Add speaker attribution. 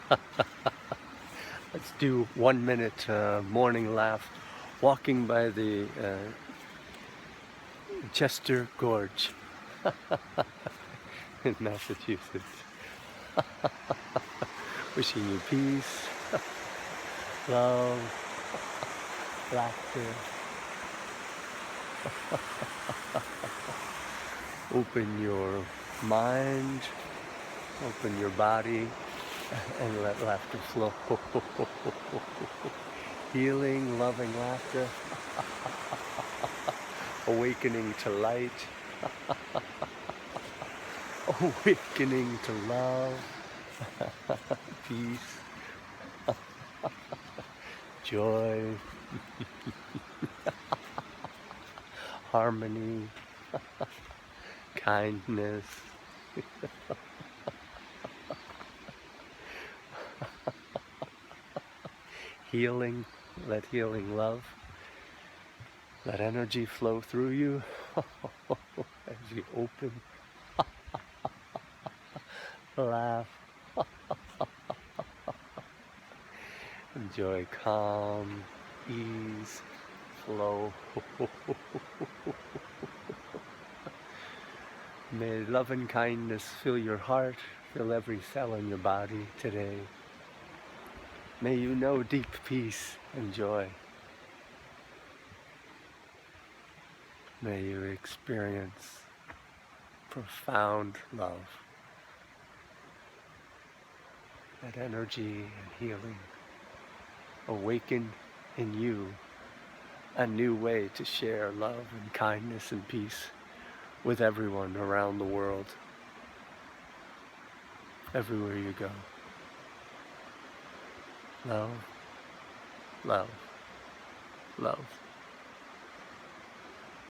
Speaker 1: Let's do 1 minute morning laugh walking by the Chester Gorge in Massachusetts. Wishing you peace, love, laughter. Open your mind, open your body, and let laughter flow. Healing, loving laughter, awakening to light, awakening to love, peace, joy, harmony, kindness. Healing, let healing love, let energy flow through you as you open, laugh, enjoy calm, ease, flow. May love and kindness fill your heart, fill every cell in your body today. May you know deep peace and joy. May you experience profound love, that energy and healing awaken in you a new way to share love and kindness and peace with everyone around the world, everywhere you go. Love, love, love.